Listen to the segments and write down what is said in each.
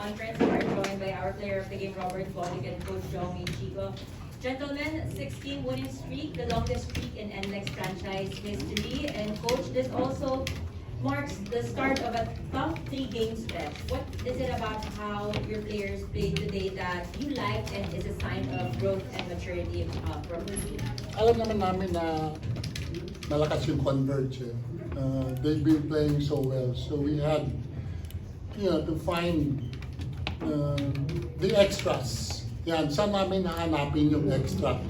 conference. We are joined by our player of the game, Robert Bolick, and Coach Jong Chico. Gentlemen, 16 winning streak, the longest streak in NLEX franchise history. And Coach, this also marks the start of a tough 3-game stretch. What is it about how your players played today that you like and is a sign of growth and maturity from the team? Alam naman namin na malakas yung Converge. They've been playing so well. So we had to find the extras. Yan, saan namin nahanapin yung extra.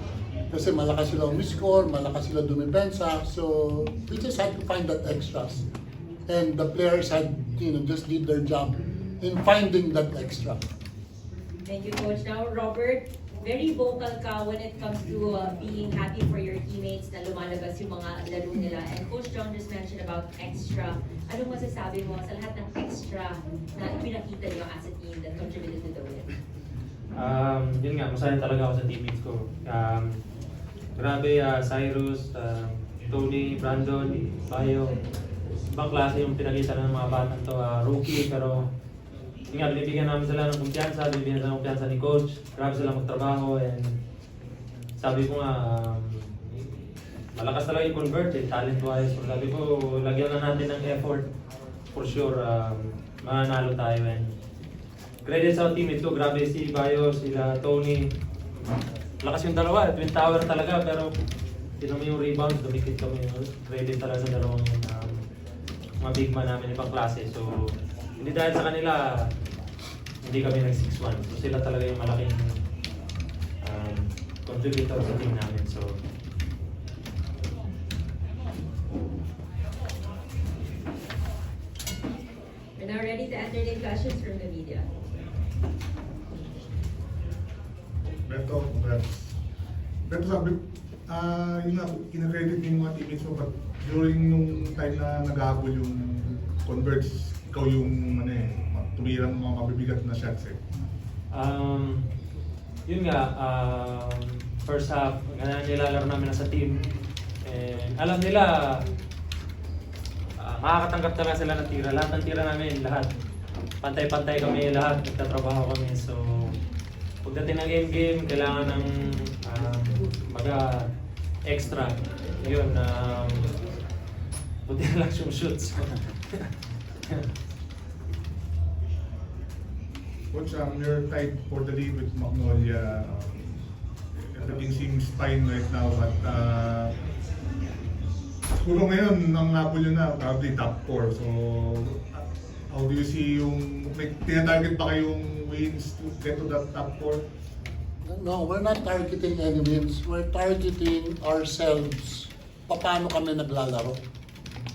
Kasi malakas sila umiscore, malakas sila dumipensa. So we just had to find that extras. And the players had, just did their job in finding that extra. Thank you, Coach. Now, Robert, very vocal ka when it comes to being happy for your teammates na lumalabas yung mga laro nila. And Coach John just mentioned about extra. Anong masasabi mo sa lahat ng extra na pinakita niyo as a team that contributed to the win? Yun nga, masaya talaga ako sa teammates ko. Grabe, Cyrus, Tony, Brandon, Bayo. Ibang klase yung pinakita ng mga batang to, rookie, pero yun nga, binibigyan namin sila ng kumpiyansa, binibigyan sila ng kumpiyansa ni Coach. Grabe sila magtrabaho, and sabi ko nga, malakas talaga yung convert, talent-wise. Sabi ko, lagyan na natin ng effort. For sure, mananalo tayo, and credit sa teammates ko, grabe si Bayo, sila Tony. Lakas yung dalawa, Twin Tower talaga, pero tinan mo yung rebounds, dumikit kami. Credit talaga sa dalawang mga big man namin, ibang klase. So, hindi dahil sa kanila, hindi kami nag-6-1. So, sila talaga yung malaking contributor sa team namin. So, We're now ready to entertain questions from the media. Beto, congrats. Beto, sabi, yun nga, kinakredit niyo yung mga teammates mo, but during nung time na nag-ahabol yung Converge, ikaw yung tumira ng mga mabibigat na shots eh. Yun nga, first half, ganyan nilalaro namin sa team. And alam nila, makakatanggap talaga sila ng tira. Lahat ng tira namin, lahat. Pantay-pantay kami, lahat. Nagtatrabaho kami. So, pagdating ng game, kailangan ng extra. Yun, buti na lang yung shoots. Coach, you're tied for the lead with Magnolia. Everything seems fine right now, but siguro ngayon, ang napol yun na, probably top 4. So, how do you see yung, may tinatarget ba kayong wins to get to that top 4? No, we're not targeting any wins. We're targeting ourselves. Paano kami naglalaro.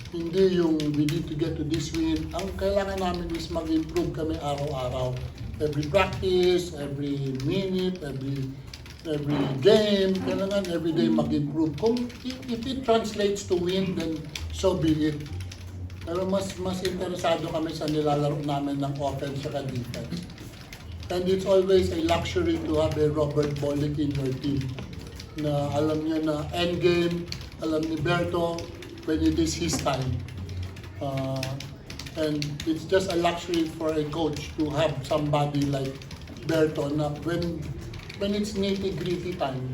Hindi yung we need to get to this win. Ang kailangan namin is mag-improve kami araw-araw. Every practice, every minute, every game, kailangan every day mag-improve. If it translates to win, then so be it. Pero mas interesado kami sa nilalaro namin ng offense at defense. And it's always a luxury to have a Robert Bolick in your team. Na alam niya na endgame, alam ni Berto when it is his time. And it's just a luxury for a coach to have somebody like Berto na when it's nitty-gritty time,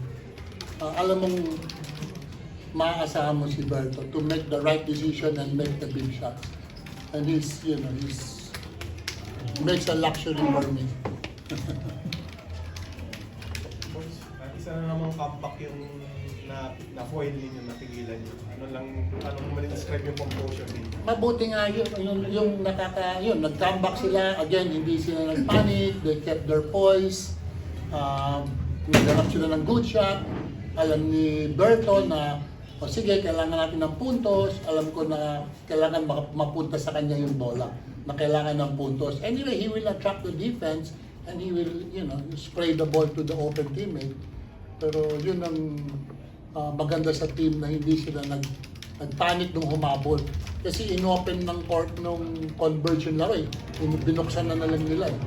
alam mong maaasahan mo si Berto to make the right decision and make the big shots. And he's makes a luxury for me. Isa na namang comeback yung na-foil ninyo, napigilan nyo. Ano naman i-describe yung composure ninyo? Mabuti nga yun, nag-comeback sila, again, hindi sila nag-panic, they kept their poise, naghanap sila ng good shot, alam ni Berto na, sige, kailangan natin ng puntos, alam ko na kailangan mapunta sa kanya yung bola, na kailangan ng puntos. Anyway, he will attract the defense, and he will, spray the ball to the open teammate. Pero yun ang maganda sa team na hindi sila nag-panic nung humabol. Kasi in-open ng court nung conversion laro eh. Binuksan na lang nila eh.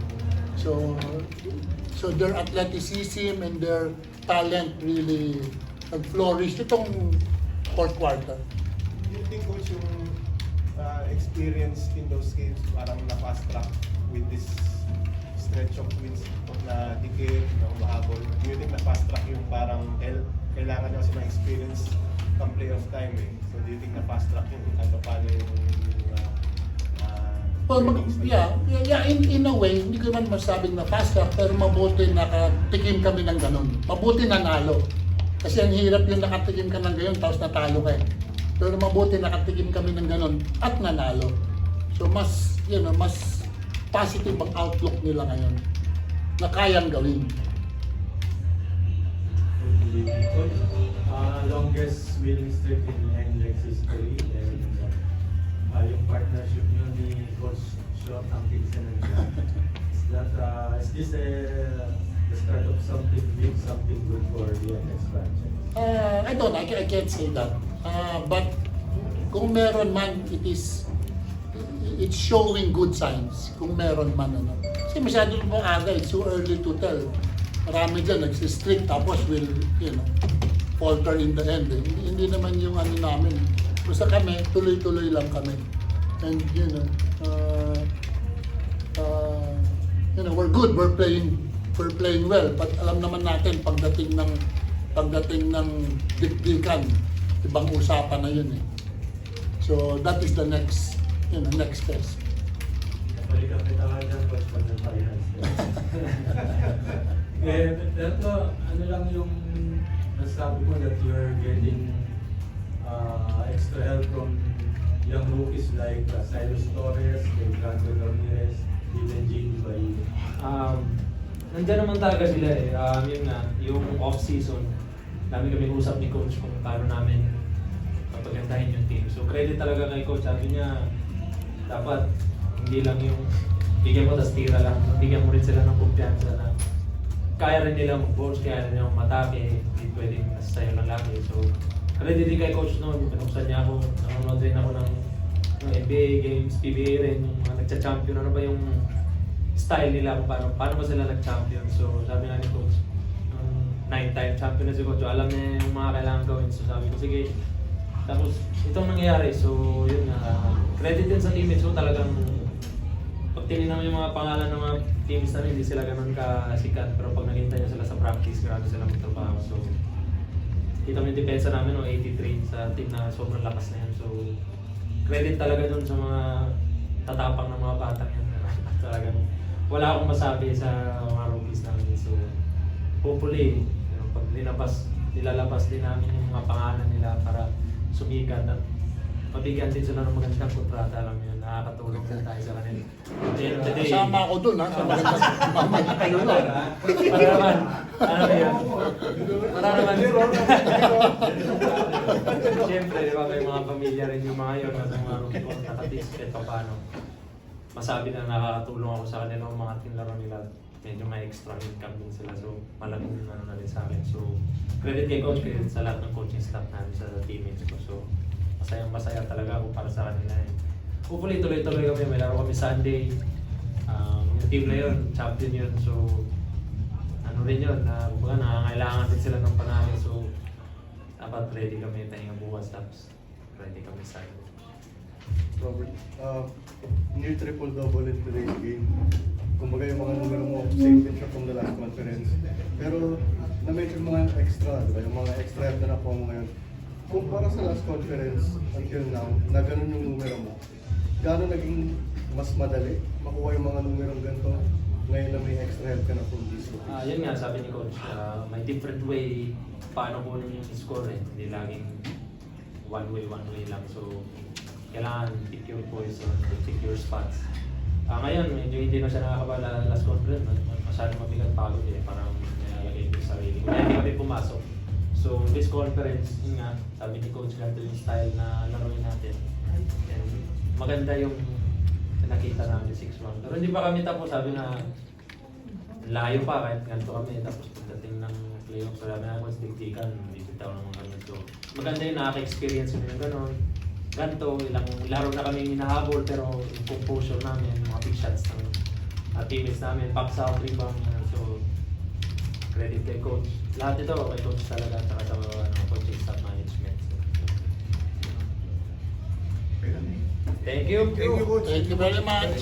So their athleticism and their talent really nag-flourish itong fourth quarter. Do you think, Coach, yung experience in those games parang na-fast track with this stretch of wins na dikit, na umahabol. Do you think na fast track yung parang kailangan nyo kasi ng experience pang playoff time eh. So do you think na fast track yung kahit pa paano yung Well, in a way, hindi ko naman masabing na fast track, pero mabuti nakatikim kami ng ganun. Mabuti nanalo. Kasi ang hirap yung nakatikim ka ng ganun, tapos natalo ka eh. Pero mabuti nakatikim kami ng ganun at nanalo. So mas, mas positive ang outlook nila ngayon na kayang gawin. Longest winning streak in NLEX history, and yung partnership niyo ni Coach Sean Atkinson and is this the start of something big, something good for the NLEX franchise? I can't say that. But kung meron man, it's showing good signs. Kung meron man, ano. Kasi masyado pa aga, it's too early to tell. Marami dyan, nagsistrict, tapos will, falter in the end. Eh. Hindi naman yung ano namin. Basta kami, tuloy-tuloy lang kami. And, we're good, we're playing well. But alam naman natin, pagdating ng dikdikan, ibang usapan na yun eh. So, that is the next test. Balik ang pitawan dyan, Coach, pag nag-finals. Pero ano lang yung nasabi ko that you're getting extra help from young rookies like Silas Torres, Brandon Ramirez, Dylan Jean, Nandiyan naman talaga sila eh. Yun nga, yung off-season, dami kami usap ni Coach kung paano namin papagandahin yung team. So credit talaga kay Coach. Sabi niya, dapat hindi lang yung bigyan mo tas tira lang. Bigyan mo rin sila ng kumpiyansa na kaya rin nila mag-bounce, kaya rin nila matake, hindi pwedeng nasa sayo lang lagi. So credit din kay Coach noon, pinuksan niya ako, nanonood rin ako ng NBA games, PBA rin, yung mga nagcha-champion, ano ba yung style nila, kung paano ba sila nag-champion. So sabi nga ni Coach, 9-time champion na si Coach, so, alam niya yung mga kailangan gawin. So sabi ko, sige. Tapos itong nangyayari, so yun credit din sa teammates. So talagang pag tinignan mo yung mga pangalan ng mga teams na hindi sila ganun kasikat, pero pag nakita niyo sila sa practice, grabe sila magtrabaho. So kita mo yung depensa namin, 83 sa team na sobrang lakas na yan. So credit talaga dun sa mga tatapang ng mga batang yan. Talagang wala akong masabi sa mga rookies namin. So hopefully, pag nilalabas din namin yung mga pangalan nila para sumikat at mabigyan din sila ng magandang kontrata. Alam mo yun, nakakatulong din tayo sa kanila. At the end of the day, Kasama ako dun, ha? Sa magandang mamaya kayo nun. para naman, ano ba yan? Para naman, siyempre, di ba, may mga pamilya rin yung mga yun at mga rookie contract, at least kahit pa paano. Masabi na nakakatulong ako sa kanila ng mga tinlaro nila. Medyo may extra income din sila, so malaking ano na rin sa akin. So credit kay Coach, credit sa lahat ng coaching staff namin, sa teammates ko. So masaya talaga ako para sa kanila. Hopefully tuloy-tuloy kami, may laro kami Sunday. Yung team na yun, champion yun. So ano rin yun, kumbaga nakakailangan din sila ng panalo. So dapat ready kami tayo bukas, tapos ready kami Sunday. Robert, near triple-double in today's game. Kumbaga yung mga numero mo, same din siya from the last conference. Pero na-mention mga extra, diba? Yung mga extra help na nakuha mo ngayon. Kumpara sa last conference until now, na ganun yung numero mo, gano'n naging mas madali makuha yung mga numerong ganito ngayon na may extra help ka na from this rookies? Yun nga, sabi ni Coach, may different way paano kunin yung score eh. Hindi laging one way lang. So kailangan pick your poison, pick your spots. Ngayon, medyo hindi na siya nakakabala last conference. Masyadong mabigat pagod eh. Parang nilalagay ko sa sarili ko. Kaya hindi kami pumasok. So, this conference, yun nga, sabi ni Coach, ganito yung style na laruin natin. And maganda yung nakita namin 6-1. Pero hindi pa kami tapos. Sabi na, layo pa kahit ganito kami. Tapos pagdating ng playoffs, sabi na ako, digdikan, bibitaw ng mga ganito. Maganda yung nakaka-experience mo yung gano'n. Ganto, ilang laro na kami hinahabol, pero yung composure namin, mga big shots ng teammates namin, packs out, rebound, so credit kay Coach. Lahat ito kay Coach talaga, at sa coaching staff management. Okay. Thank you! Thank you, Coach. Thank you very much.